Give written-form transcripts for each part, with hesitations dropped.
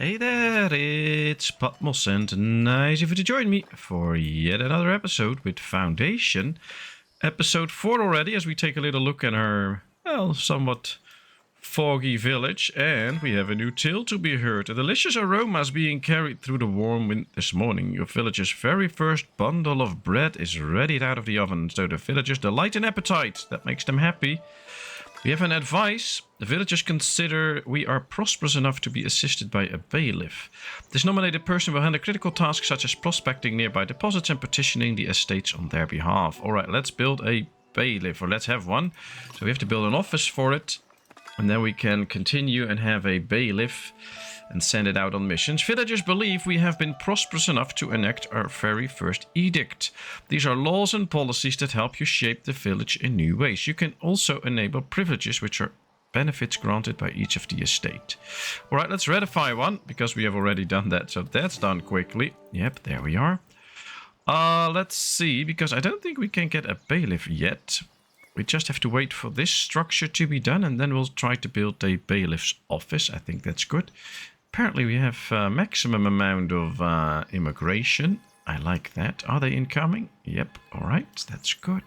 Hey there, it's Patmos and nice of you to join me for yet another episode with Foundation. Episode 4 already, as we take a little look at our, well, somewhat foggy village. And we have a new tale to be heard. A delicious aroma is being carried through the warm wind this morning. Your village's very first bundle of bread is ready out of the oven. So the villagers delight in appetite. That makes them happy. We have an advice. The villagers consider we are prosperous enough to be assisted by a bailiff. This nominated person will handle critical tasks such as prospecting nearby deposits and petitioning the estates on their behalf. Alright, let's build a bailiff, or let's have one. So we have to build an office for it. And then we can continue and have a bailiff and send it out on missions. Villagers believe we have been prosperous enough to enact our very first edict. These are laws and policies that help you shape the village in new ways. You can also enable privileges, which are benefits granted by each of the estate. All right, let's ratify one, because we have already done that. So that's done quickly. Yep, there we are. Let's see, because I don't think we can get a bailiff yet. We just have to wait for this structure to be done, and then we'll try to build a bailiff's office. I think that's good. Apparently we have maximum amount of immigration. I like that. Are they incoming? Yep. All right. That's good.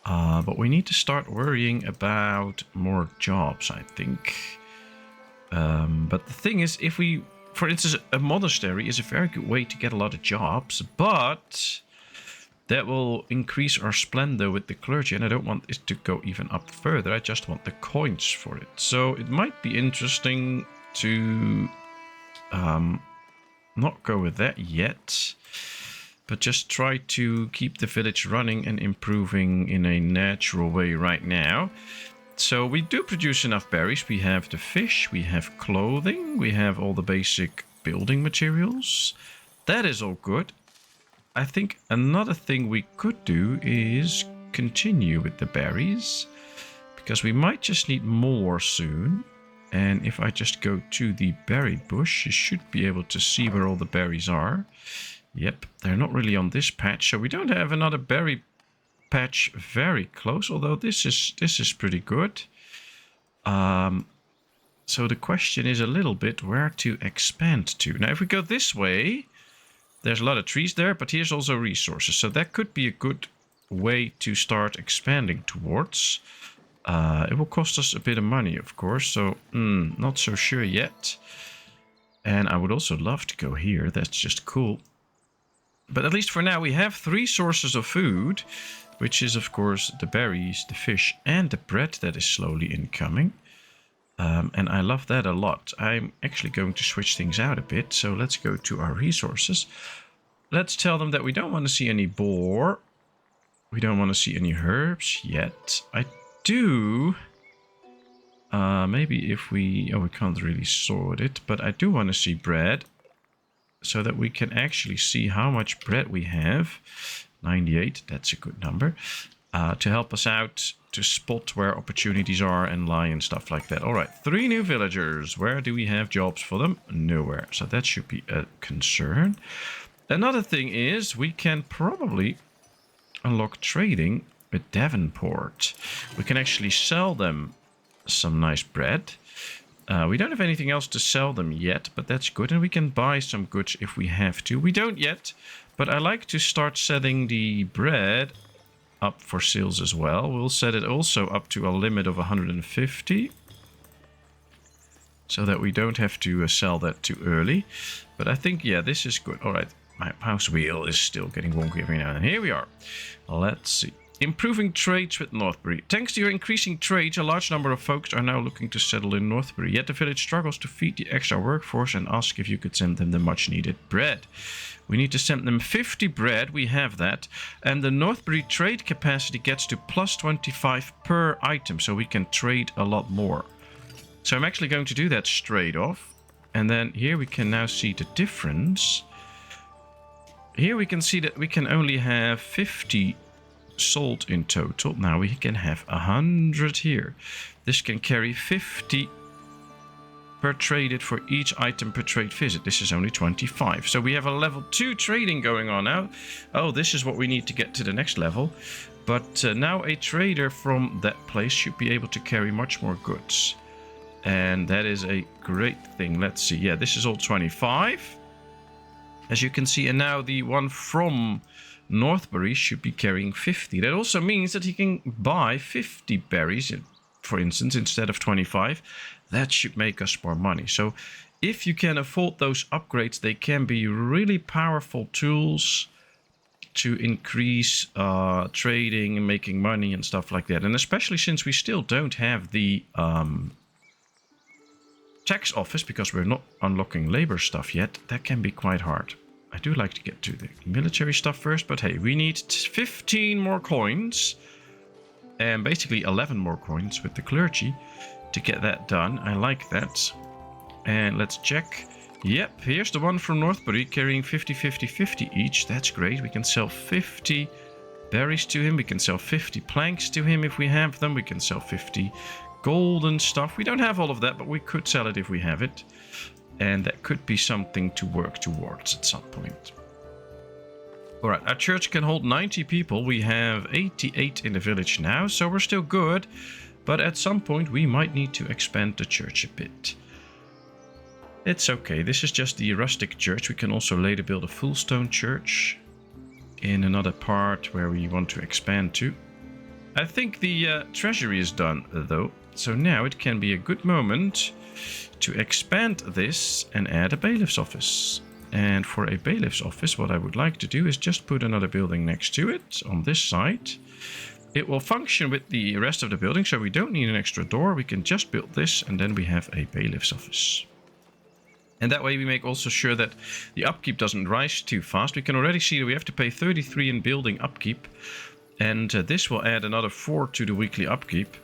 But we need to start worrying about more jobs, I think. But the thing is, if we... For instance, a monastery is a very good way to get a lot of jobs, but that will increase our splendor with the clergy, and I don't want it to go even up further. I just want the coins for it. So it might be interesting to not go with that yet, but just try to keep the village running and improving in a natural way right now. So we do produce enough berries. We have the fish, we have clothing, we have all the basic building materials. That is all good. I think another thing we could do is continue with the berries, because we might just need more soon. And if I just go to the berry bush, you should be able to see where all the berries are. Yep, they're not really on this patch, so we don't have another berry patch very close, although this is pretty good. So the question is a little bit where to expand to. Now if we go this way, there's a lot of trees there, but here's also resources. So that could be a good way to start expanding towards. It will cost us a bit of money, of course. So, not so sure yet. And I would also love to go here. That's just cool. But at least for now, we have 3 sources of food. Which is, of course, the berries, the fish, and the bread that is slowly incoming. And I love that a lot. I'm actually going to switch things out a bit. So let's go to our resources. Let's tell them that we don't want to see any boar. We don't want to see any herbs yet. I do. Maybe if we... Oh, we can't really sort it. But I do want to see bread. So that we can actually see how much bread we have. 98, that's a good number. To help us out to spot where opportunities are and lie and stuff like that. All right, 3 new villagers. Where do we have jobs for them? Nowhere. So that should be a concern. Another thing is we can probably unlock trading with Davenport. We can actually sell them some nice bread. We don't have anything else to sell them yet, but that's good. And we can buy some goods if we have to. We don't yet, but I like to start setting the bread up for sales as well. We'll set it also up to a limit of 150. So that we don't have to sell that too early. But I think, yeah, this is good. All right, my mouse wheel is still getting wonky every now and then. Here we are. Let's see. Improving trades with Northbury. Thanks to your increasing trades, a large number of folks are now looking to settle in Northbury. Yet the village struggles to feed the extra workforce and ask if you could send them the much needed bread. We need to send them 50 bread. We have that. And the Northbury trade capacity gets to plus 25 per item. So we can trade a lot more. So I'm actually going to do that straight off. And then here we can now see the difference. Here we can see that we can only have 50 sold in total. Now we can have 100 here. This can carry 50 per traded for each item per trade visit. This is only 25. So we have a level 2 trading going on now. Oh, this is what we need to get to the next level. But now a trader from that place should be able to carry much more goods. And that is a great thing. Let's see. Yeah, this is all 25. As you can see, and now the one from Northbury should be carrying 50. That also means that he can buy 50 berries, for instance, instead of 25. That should make us more money. So if you can afford those upgrades, they can be really powerful tools to increase trading and making money and stuff like that. And especially since we still don't have the tax office, because we're not unlocking labor stuff yet, that can be quite hard. I do like to get to the military stuff first, but hey, we need 15 more coins and basically 11 more coins with the clergy to get that done. I like that. And let's check. Yep, here's the one from Northbury carrying 50, 50, 50 each. That's great. We can sell 50 berries to him. We can sell 50 planks to him if we have them. We can sell 50 golden stuff. We don't have all of that, but we could sell it if we have it. And that could be something to work towards at some point. Alright, our church can hold 90 people. We have 88 in the village now, so we're still good. But at some point we might need to expand the church a bit. It's okay, this is just the rustic church. We can also later build a full stone church in another part where we want to expand to. I think the treasury is done though, so now it can be a good moment to expand this and add a bailiff's office. And for a bailiff's office, what I would like to do is just put another building next to it on this side. It will function with the rest of the building, so we don't need an extra door. We can just build this and then we have a bailiff's office. And that way we make also sure that the upkeep doesn't rise too fast. We can already see that we have to pay 33 in building upkeep. And this will add another 4 to the weekly upkeep,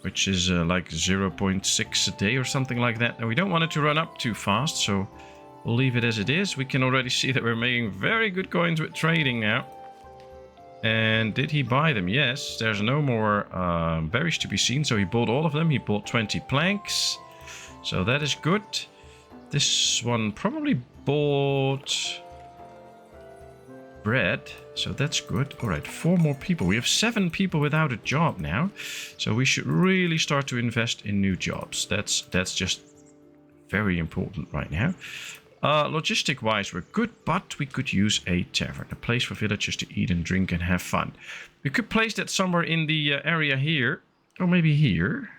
which is like 0.6 a day or something like that. And we don't want it to run up too fast, so we'll leave it as it is. We can already see that we're making very good coins with trading now. And did he buy them? Yes, there's no more berries to be seen, so he bought all of them. He bought 20 planks, so that is good. This one probably bought bread, so that's good. All right, 4 more people. We have 7 people without a job now, so we should really start to invest in new jobs. That's just very important right now. Logistic wise we're good, but we could use a tavern, a place for villagers to eat and drink and have fun. We could place that somewhere in the area here, or maybe here.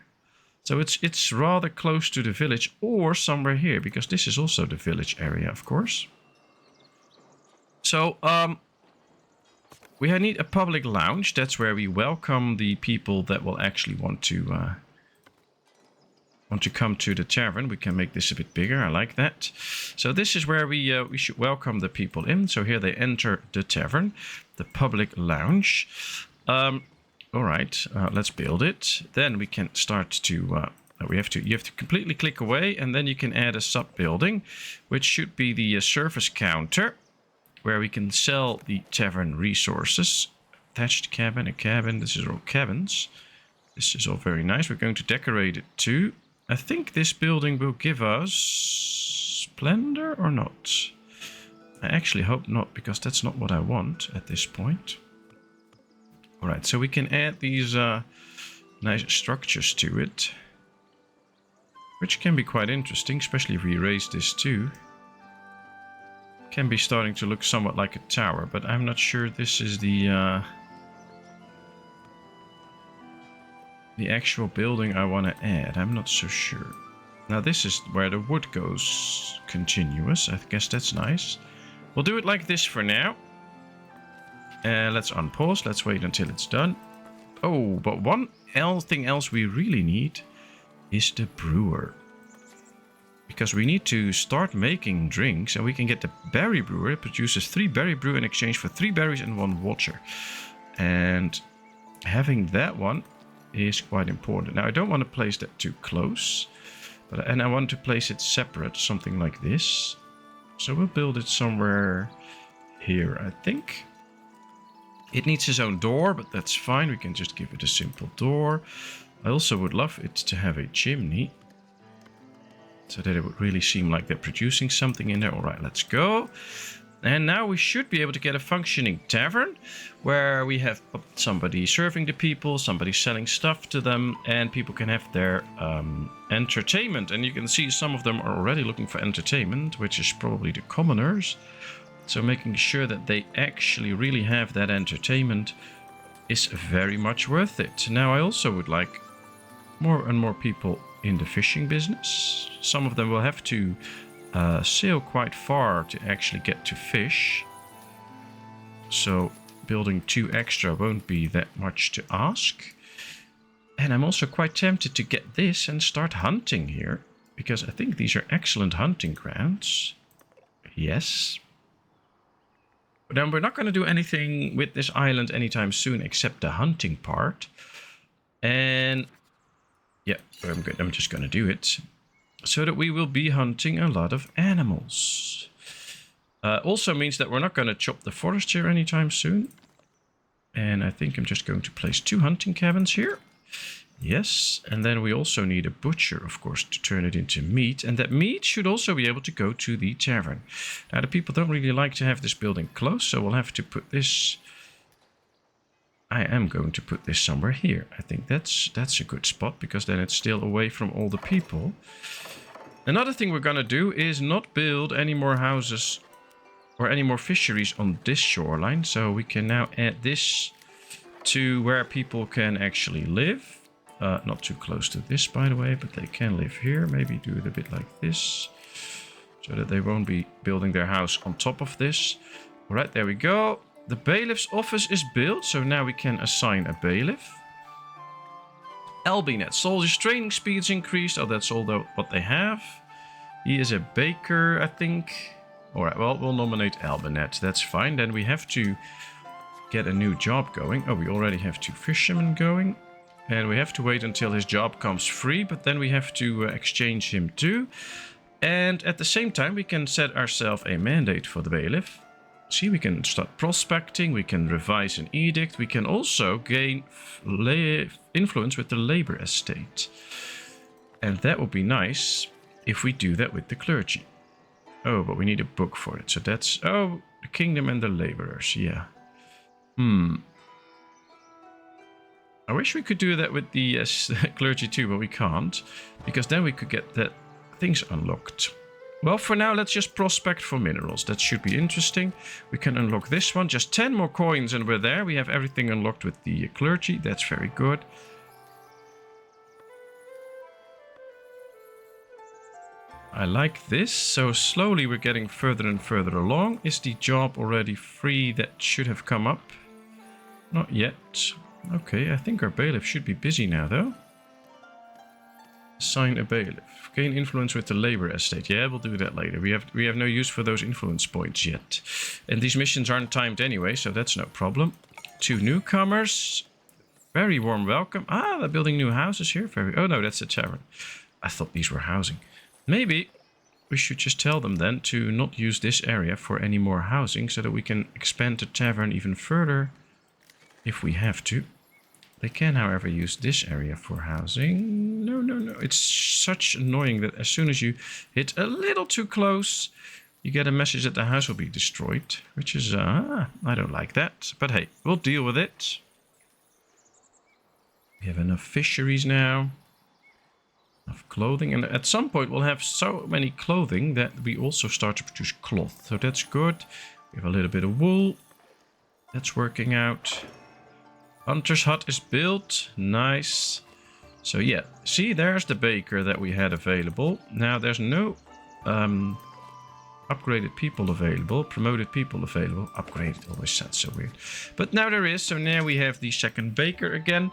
So it's rather close to the village, or somewhere here, because this is also the village area, of course. So we need a public lounge. That's where we welcome the people that will actually want to come to the tavern. We can make this a bit bigger. I like that. So this is where we should welcome the people in. So here they enter the tavern, the public lounge. All right, let's build it. Then we can start to. You have to completely click away, and then you can add a sub building, which should be the service counter, where we can sell the tavern resources. Attached cabin, a cabin. This is all cabins. This is all very nice. We're going to decorate it too. I think this building will give us splendor or not. I actually hope not, because that's not what I want at this point. Alright, so we can add these nice structures to it, which can be quite interesting, especially if we raise this too. Can be starting to look somewhat like a tower, but I'm not sure this is the actual building I want to add. I'm not so sure. Now this is where the wood goes continuous. I guess that's nice. We'll do it like this for now. Let's unpause. Let's wait until it's done. Oh, but one thing else we really need is the brewer. Because we need to start making drinks, and we can get the berry brewer. It produces 3 berry brew in exchange for 3 berries and 1 water. And having that one is quite important. Now I don't want to place that too close, and I want to place it separate, something like this. So we'll build it somewhere here, I think. It needs its own door, but that's fine. We can just give it a simple door. I also would love it to have a chimney, so that it would really seem like they're producing something in there. All right, let's go. And now we should be able to get a functioning tavern where we have somebody serving the people, somebody selling stuff to them, and people can have their entertainment. And you can see some of them are already looking for entertainment, which is probably the commoners. So making sure that they actually really have that entertainment is very much worth it. Now I also would like more and more people in the fishing business. Some of them will have to sail quite far to actually get to fish. So building 2 extra won't be that much to ask. And I'm also quite tempted to get this and start hunting here, because I think these are excellent hunting grounds. Yes. But then we're not going to do anything with this island anytime soon except the hunting part. And yeah, I'm good. I'm just going to do it. So that we will be hunting a lot of animals. Also means that we're not going to chop the forest here anytime soon. And I think I'm just going to place 2 hunting cabins here. Yes, and then we also need a butcher, of course, to turn it into meat. And that meat should also be able to go to the tavern. Now, the people don't really like to have this building close, so we'll have to put this... I am going to put this somewhere here. I think that's a good spot, because then it's still away from all the people. Another thing we're going to do is not build any more houses or any more fisheries on this shoreline. So we can now add this to where people can actually live. Not too close to this, by the way, but they can live here. Maybe do it a bit like this, so that they won't be building their house on top of this. All right, there we go. The bailiff's office is built, so now we can assign a bailiff. Albinet, soldiers' training speeds increased. Oh, that's all what they have. He is a baker, I think. All right, well, we'll nominate Albinet. That's fine. Then we have to get a new job going. Oh, we already have 2 fishermen going. And we have to wait until his job comes free, but then we have to exchange him too. And at the same time, we can set ourselves a mandate for the bailiff. See, we can start prospecting, we can revise an edict, we can also gain influence with the labor estate. And that would be nice if we do that with the clergy. Oh, but we need a book for it. So that's... Oh, the kingdom and the laborers, yeah. I wish we could do that with the clergy too, but we can't. Because then we could get that things unlocked. Well, for now, let's just prospect for minerals. That should be interesting. We can unlock this one. Just 10 more coins and we're there. We have everything unlocked with the clergy. That's very good. I like this. So slowly we're getting further and further along. Is the job already free? That should have come up. Not yet. Okay, I think our bailiff should be busy now, though. Assign a bailiff. Gain influence with the labor estate. Yeah, we'll do that later. We have no use for those influence points yet. And these missions aren't timed anyway, so that's no problem. 2 newcomers. Very warm welcome. Ah, they're building new houses here. Oh no, that's a tavern. I thought these were housing. Maybe we should just tell them then to not use this area for any more housing, so that we can expand the tavern even further if we have to. They can, however, use this area for housing. No. It's such annoying that as soon as you hit a little too close, you get a message that the house will be destroyed. Which is, I don't like that. But hey, we'll deal with it. We have enough fisheries now. Enough clothing. And at some point, we'll have so many clothing that we also start to produce cloth. So that's good. We have a little bit of wool. That's working out. Hunter's hut is built. Nice. So yeah, see, there's the baker that we had available. Now there's no upgraded people available, promoted people available. Upgraded always sounds so weird. But now there is, so now we have the second baker again.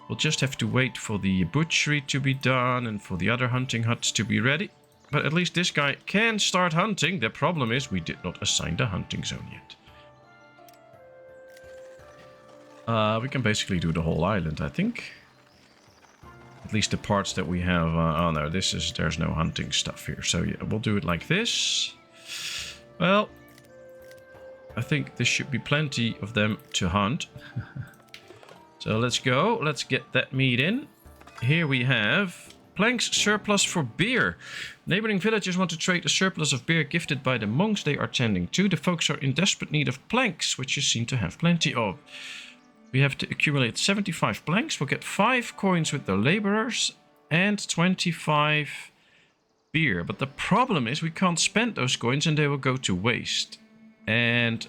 We'll just have to wait for the butchery to be done and for the other hunting huts to be ready. But at least this guy can start hunting. The problem is we did not assign the hunting zone yet. We can basically do the whole island, I think. At least the parts that we have. Oh no, there's no hunting stuff here. So yeah, we'll do it like this. Well, I think there should be plenty of them to hunt. So let's go. Let's get that meat in. Here we have Planks surplus for beer. Neighboring villagers want to trade a surplus of beer gifted by the monks they are tending to. The folks are in desperate need of planks, which you seem to have plenty of. We have to accumulate 75 planks. We'll get 5 coins with the laborers and 25 beer. But the problem is we can't spend those coins and they will go to waste. And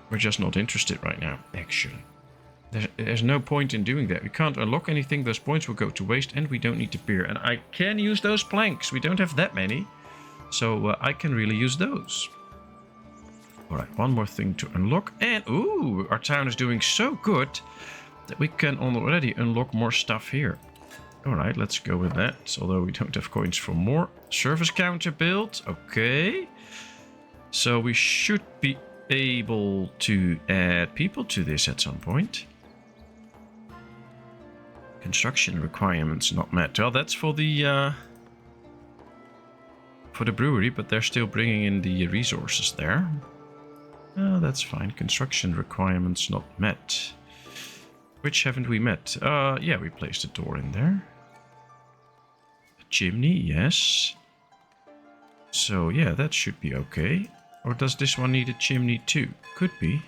we're just not interested right now, actually. There's no point in doing that. We can't unlock anything. Those points will go to waste and we don't need the beer. And I can use those planks. We don't have that many. So I can really use those. Alright, one more thing to unlock. And, ooh, our town is doing so good that we can already unlock more stuff here. Alright, let's go with that. Although we don't have coins for more. Service counter built. Okay. So we should be able to add people to this at some point. Construction requirements not met. Well, that's for the brewery, but they're still bringing in the resources there. Oh, that's fine. Construction requirements not met. Which haven't we met? Yeah, we placed a door in there. A chimney, yes. So yeah, that should be okay. Or does this one need a chimney too? Could be.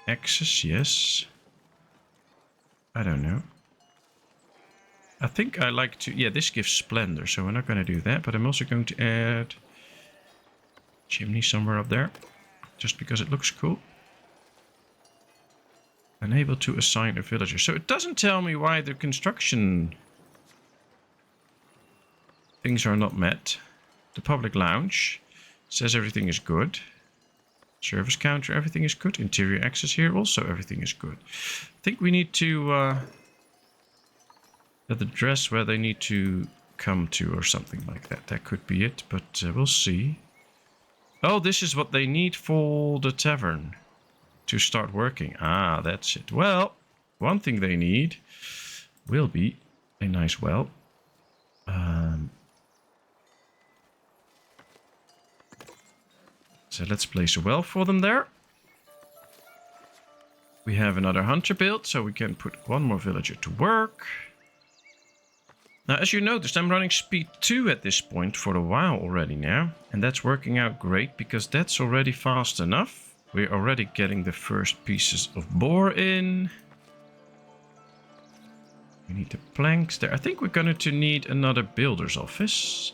Access, yes. I don't know. I think I like to... Yeah, this gives splendor, so we're not going to do that. But I'm also going to add... chimney somewhere up there. Just because it looks cool. Unable to assign a villager. So it doesn't tell me why the construction... things are not met. The public lounge says everything is good. Service counter, everything is good. Interior access here, also everything is good. I think we need to address where they need to come to or something like that. That could be it, but we'll see. Oh, this is what they need for the tavern to start working. Ah, that's it. Well, one thing they need will be a nice well. So let's place a well for them there. We have another hunter built, so we can put one more villager to work. Now, as you noticed, I'm running speed 2 at this point for a while already now. And that's working out great, because that's already fast enough. We're already getting the first pieces of boar in. We need the planks there. I think we're going to need another builder's office.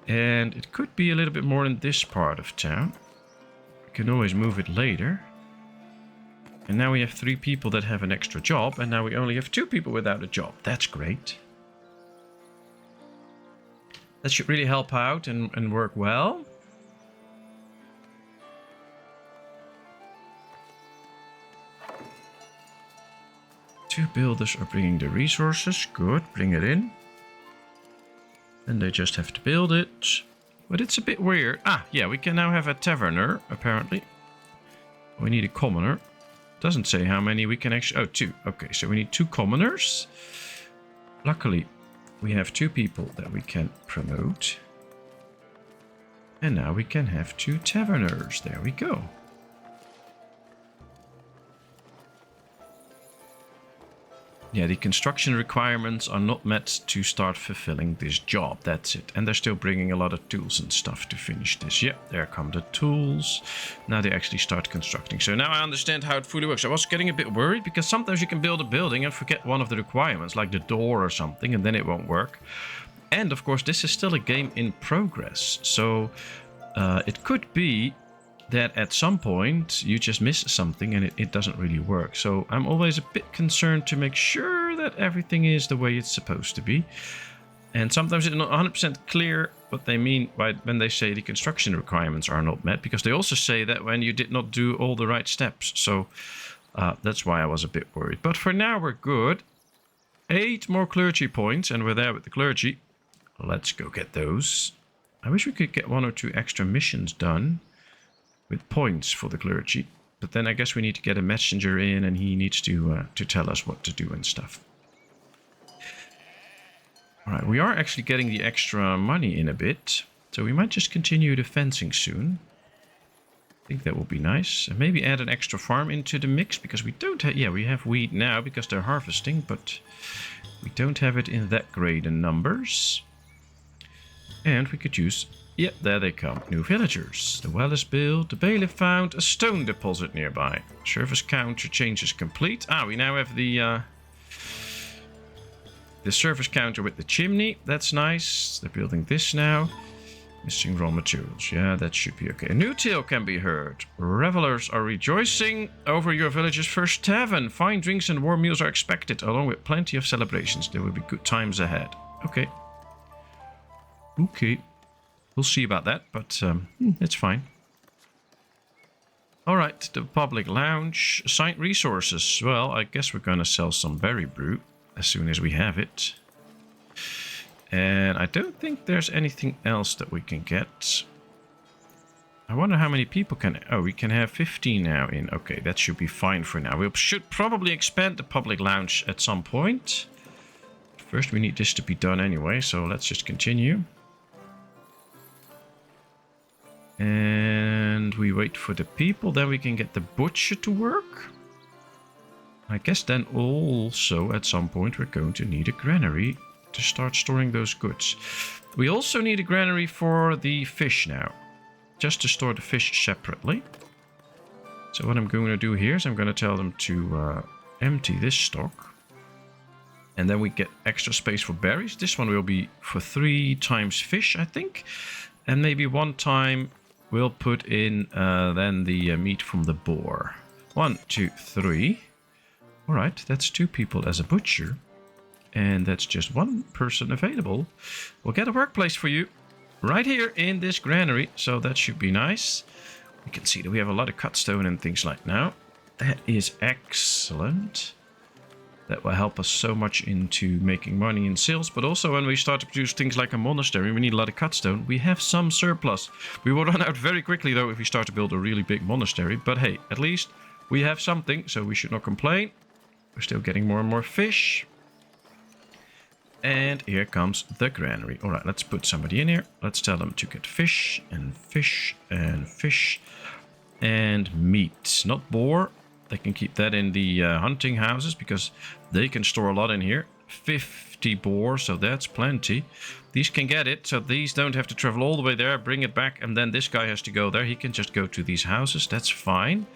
And it could be a little bit more in this part of town. We can always move it later. And now we have 3 people that have an extra job. And now we only have 2 people without a job. That's great. That should really help out and work well. Two builders are bringing the resources. Good, bring it in. And they just have to build it. But it's a bit weird. Ah, yeah, we can now have a taverner, apparently. We need a commoner. Doesn't say how many we can actually... Oh, 2. Okay, so we need 2 commoners. Luckily, we have 2 people that we can promote. And now we can have 2 taverners. There we go. Yeah, the construction requirements are not met to start fulfilling this job. That's it. And they're still bringing a lot of tools and stuff to finish this. Yeah, there come the tools. Now they actually start constructing. So now I understand how it fully works. I was getting a bit worried because sometimes you can build a building and forget one of the requirements, like the door or something, and then it won't work. And of course, this is still a game in progress. So it could be that at some point you just miss something and it doesn't really work. So I'm always a bit concerned to make sure that everything is the way it's supposed to be. And sometimes it's not 100% clear what they mean by when they say the construction requirements are not met, because they also say that when you did not do all the right steps. So that's why I was a bit worried. But for now we're good. 8 more clergy points and we're there with the clergy. Let's go get those. I wish we could get 1 or 2 extra missions done with points for the clergy. But then I guess we need to get a messenger in and he needs to tell us what to do and stuff. Alright, we are actually getting the extra money in a bit. So we might just continue the fencing soon. think that would be nice. And maybe add an extra farm into the mix, because we don't have... Yeah, we have wheat now because they're harvesting, but we don't have it in that great in numbers. And we could use... Yep, there they come. New villagers. The well is built. The bailiff found a stone deposit nearby. Service counter change is complete. Ah, we now have the service counter with the chimney. That's nice. They're building this now. Missing raw materials. Yeah, that should be okay. A new tale can be heard. Revelers are rejoicing over your village's first tavern. Fine drinks and warm meals are expected, along with plenty of celebrations. There will be good times ahead. Okay. Okay. We'll see about that, but it's fine. Alright, the public lounge. Assigned resources. Well, I guess we're going to sell some berry brew as soon as we have it. And I don't think there's anything else that we can get. I wonder how many people can... Oh, we can have 15 now in. Okay, that should be fine for now. We should probably expand the public lounge at some point. First, we need this to be done anyway, so let's just continue. And we wait for the people. Then we can get the butcher to work. I guess then also at some point we're going to need a granary to start storing those goods. We also need a granary for the fish now. Just to store the fish separately. So what I'm going to do here is I'm going to tell them to empty this stock. And then we get extra space for berries. This one will be for 3 times fish, I think. And maybe 1 time... We'll put in then the meat from the boar. 1, 2, 3. Alright, that's 2 people as a butcher. And that's just 1 person available. We'll get a workplace for you right here in this granary. So that should be nice. We can see that we have a lot of cut stone and things like now. That is excellent. That will help us so much into making money in sales. But also when we start to produce things like a monastery, we need a lot of cut stone. We have some surplus. We will run out very quickly though if we start to build a really big monastery. But hey, at least we have something, so we should not complain. We're still getting more and more fish. And here comes the granary. Alright, let's put somebody in here. Let's tell them to get fish and fish and fish and meat. Not boar. They can keep that in the hunting houses because they can store a lot in here. 50 boar, so that's plenty. These can get it, so these don't have to travel all the way there, bring it back, and then this guy has to go there. He can just go to these houses, that's fine.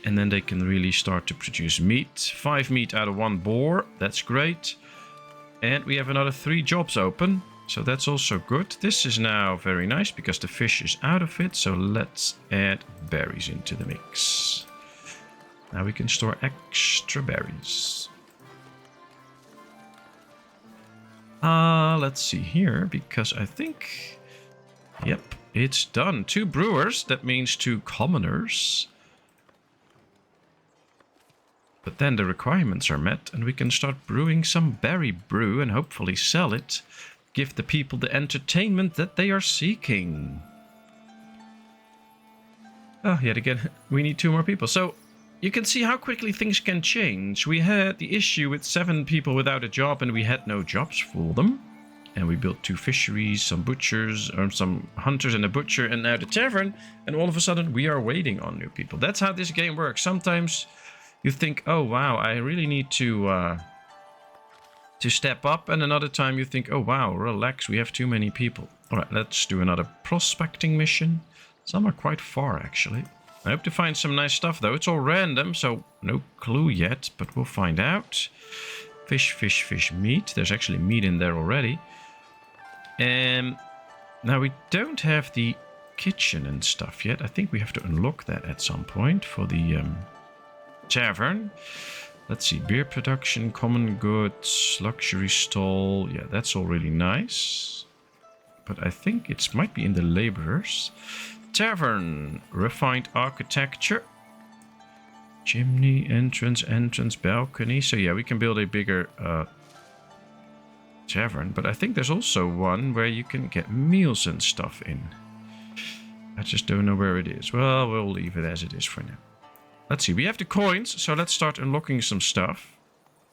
And then they can really start to produce meat. 5 meat out of 1 boar, that's great. And we have another 3 jobs open, so that's also good. This is now very nice because the fish is out of it, so let's add berries into the mix. Now we can store extra berries. Let's see here, because I think... Yep, it's done. 2 brewers, that means 2 commoners. But then the requirements are met, and we can start brewing some berry brew and hopefully sell it. Give the people the entertainment that they are seeking. Oh, yet again, we need 2 more people. So... You can see how quickly things can change. We had the issue with 7 people without a job and we had no jobs for them. And we built 2 fisheries, some butchers, or some hunters and a butcher, and now the tavern. And all of a sudden we are waiting on new people. That's how this game works. Sometimes you think, oh wow, I really need to step up. And another time you think, oh wow, relax, we have too many people. Alright, let's do another prospecting mission. Some are quite far actually. I hope to find some nice stuff though. It's all random, so no clue yet, but we'll find out. Fish, fish, fish, meat. There's actually meat in there already. Now we don't have the kitchen and stuff yet. I think we have to unlock that at some point for the tavern. Let's see, beer production, common goods, luxury stall. Yeah, that's all really nice. But I think it might be in the laborers. Tavern, refined architecture, chimney, entrance, balcony. So yeah, we can build a bigger tavern, but I think there's also one where you can get meals and stuff in. I just don't know where it is. Well, we'll leave it as it is for now. Let's see, we have the coins, so let's start unlocking some stuff.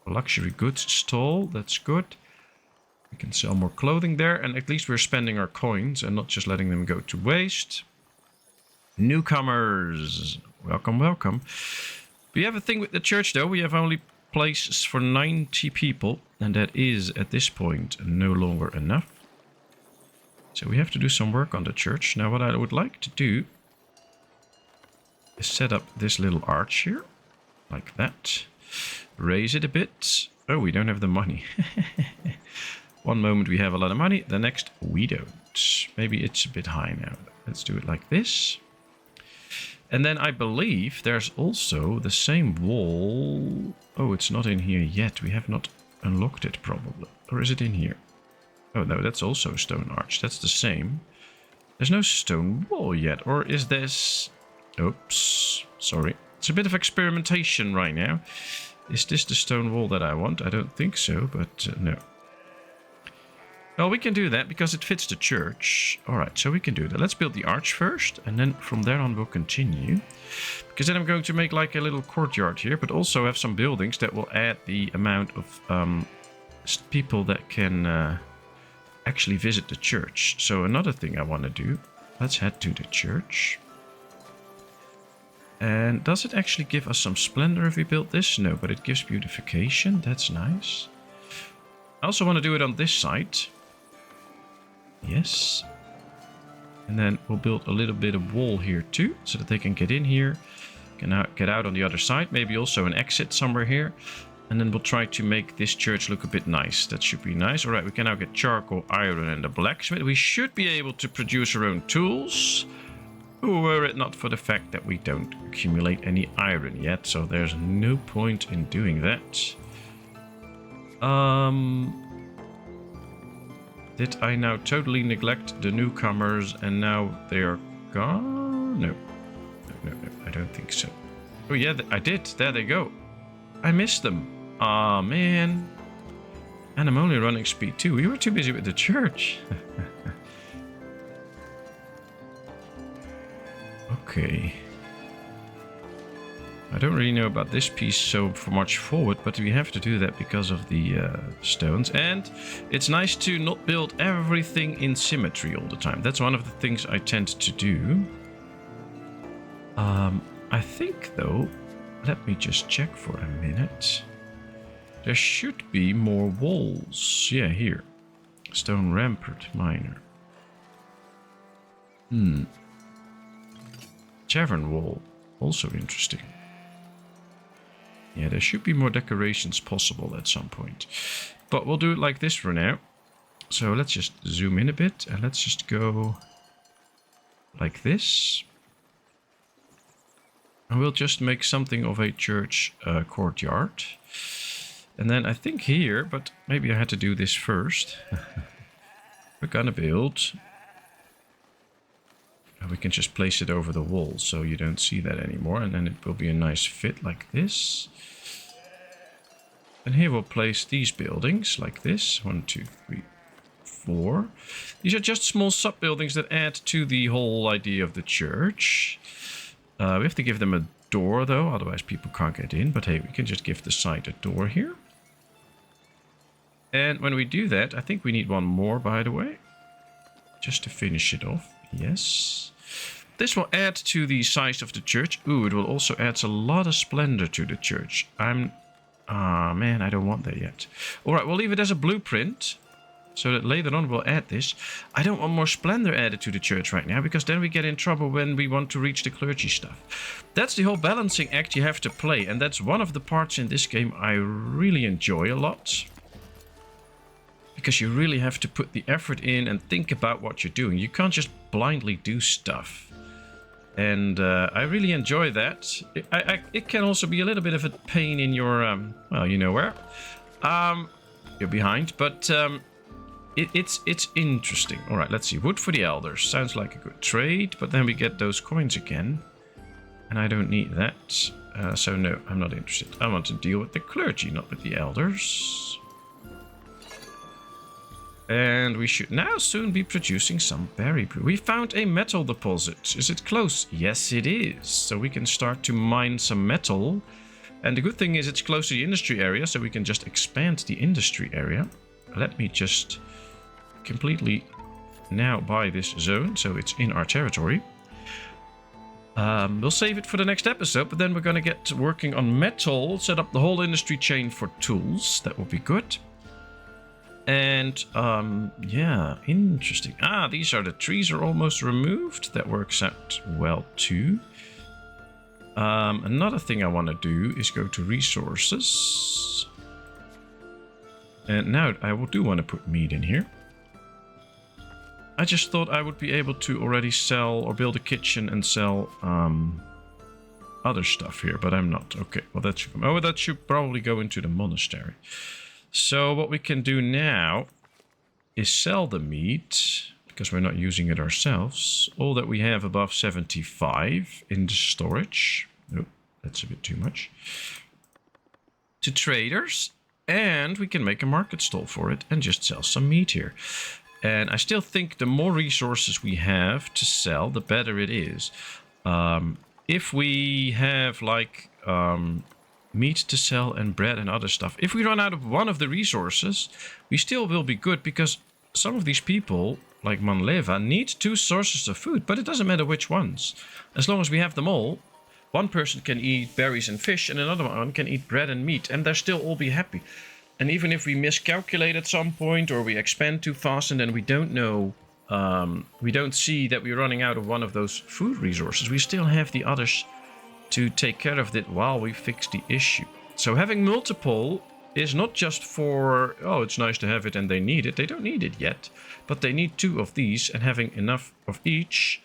A luxury goods stall, that's good. We can sell more clothing there, and at least we're spending our coins and not just letting them go to waste. Newcomers. Welcome, welcome. We have a thing with the church, though. We have only places for 90 people. And that is, at this point, no longer enough. So we have to do some work on the church. Now, what I would like to do is set up this little arch here. Like that. Raise it a bit. Oh, we don't have the money. One moment we have a lot of money. The next, we don't. Maybe it's a bit high now. Let's do it like this. And then I believe there's also the same wall. Oh, it's not in here yet. We have not unlocked it probably. Or is it in here? Oh, no, that's also a stone arch. That's the same. There's no stone wall yet. Or is this... Oops. Sorry. It's a bit of experimentation right now. Is this the stone wall that I want? I don't think so, but no. Well, we can do that because it fits the church. Alright, so we can do that. Let's build the arch first, and then from there on we'll continue. Because then I'm going to make like a little courtyard here, but also have some buildings that will add the amount of people that can actually visit the church. So another thing I want to do, let's head to the church. And does it actually give us some splendor if we build this? No, but it gives beautification. That's nice. I also want to do it on this side. Yes. And then we'll build a little bit of wall here too, so that they can get in here. Can get out on the other side. Maybe also an exit somewhere here. And then we'll try to make this church look a bit nice. That should be nice. Alright, we can now get charcoal, iron and a blacksmith. We should be able to produce our own tools. Were it not for the fact that we don't accumulate any iron yet. So there's no point in doing that. Did I now totally neglect the newcomers and now they are gone? No. No, I don't think so. Oh yeah, I did. There they go. I missed them. Aw, man. And I'm only running speed 2. We were too busy with the church. Okay. I don't really know about this piece so much forward, but we have to do that because of the stones. And it's nice to not build everything in symmetry all the time. That's one of the things I tend to do. I think, though, let me just check for a minute. There should be more walls. Yeah, here. Stone rampart minor. Tavern wall. Also interesting. Yeah, there should be more decorations possible at some point. But we'll do it like this for now. So let's just zoom in a bit. And let's just go like this. And we'll just make something of a church courtyard. And then I think here, but maybe I had to do this first. We're gonna build. We can just place it over the wall so you don't see that anymore. And then it will be a nice fit like this. And here we'll place these buildings like this. 1, 2, 3, 4. These are just small sub-buildings that add to the whole idea of the church. We have to give them a door though, otherwise people can't get in. But hey, we can just give the side a door here. And when we do that, I think we need one more, by the way. Just to finish it off. Yes. This will add to the size of the church. Ooh, it will also add a lot of splendor to the church. Man, I don't want that yet. Alright, we'll leave it as a blueprint. So that later on we'll add this. I don't want more splendor added to the church right now, because then we get in trouble when we want to reach the clergy stuff. That's the whole balancing act you have to play. And that's one of the parts in this game I really enjoy a lot. Because you really have to put the effort in and think about what you're doing. You can't just blindly do stuff. And I really enjoy that. It can also be a little bit of a pain in your, well, you know where. You're behind, but it's interesting. All right, let's see. Wood for the elders. Sounds like a good trade, but then we get those coins again. And I don't need that. So no, I'm not interested. I want to deal with the clergy, not with the elders. And we should now soon be producing some berry brew. We found a metal deposit. Is it close? Yes, it is. So we can start to mine some metal. And the good thing is it's close to the industry area, so we can just expand the industry area. Let me just completely now buy this zone, so it's in our territory. We'll save it for the next episode, but then we're going to get working on metal, set up the whole industry chain for tools. That will be good. And, yeah, interesting. These are the trees are almost removed. That works out well, too. Another thing I want to do is go to resources. And now I do want to put meat in here. I just thought I would be able to already sell or build a kitchen and sell other stuff here, but I'm not. Okay, well that should probably go into the monastery. So what we can do now is sell the meat, because we're not using it ourselves. All that we have above 75 in the storage. Nope, that's a bit too much. To traders, and we can make a market stall for it and just sell some meat here. And I still think the more resources we have to sell, the better it is. If we have like meat to sell and bread and other stuff, if we run out of one of the resources, we still will be good, because some of these people, like Manleva, need 2 sources of food, but it doesn't matter which ones. As long as we have them all, one person can eat berries and fish and another one can eat bread and meat, and they'll still all be happy. And even if we miscalculate at some point, or we expand too fast and then we don't know, we don't see that we're running out of one of those food resources, we still have the others to take care of it while we fix the issue. So having multiple is not just for, oh, it's nice to have it and they need it. They don't need it yet, but they need 2 of these, and having enough of each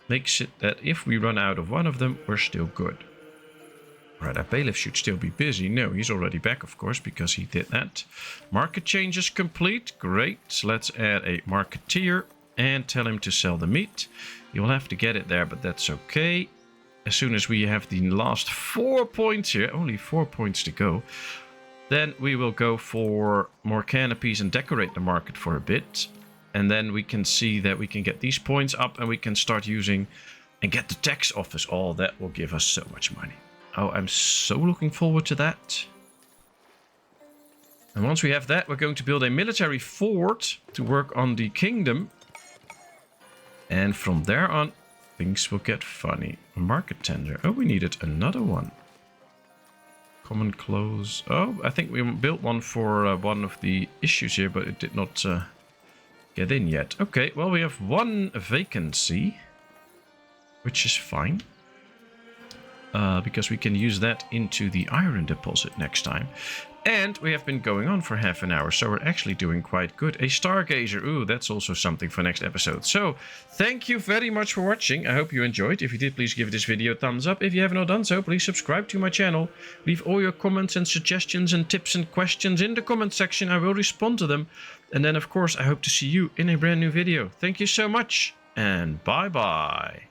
makes it that if we run out of one of them, we're still good. Right, our bailiff should still be busy. No, he's already back, of course, because he did that. Market change is complete. Great. Let's add a marketeer and tell him to sell the meat. You'll have to get it there, but that's okay. As soon as we have the last 4 points here, only 4 points to go, then we will go for more canopies and decorate the market for a bit. And then we can see that we can get these points up and we can start using and get the tax office. Oh, that will give us so much money. Oh, I'm so looking forward to that. And once we have that, we're going to build a military fort to work on the kingdom. And from there on, things will get funny. A market tender. Oh, we needed another one. Common clothes. Oh, I think we built one for one of the issues here, but it did not get in yet. Okay, well, we have 1 vacancy, which is fine. Because we can use that into the iron deposit next time. And we have been going on for half an hour, so we're actually doing quite good. A stargazer, ooh, that's also something for next episode. So, thank you very much for watching. I hope you enjoyed. If you did, please give this video a thumbs up. If you have not done so, please subscribe to my channel. Leave all your comments and suggestions and tips and questions in the comment section. I will respond to them. And then, of course, I hope to see you in a brand new video. Thank you so much, and bye-bye.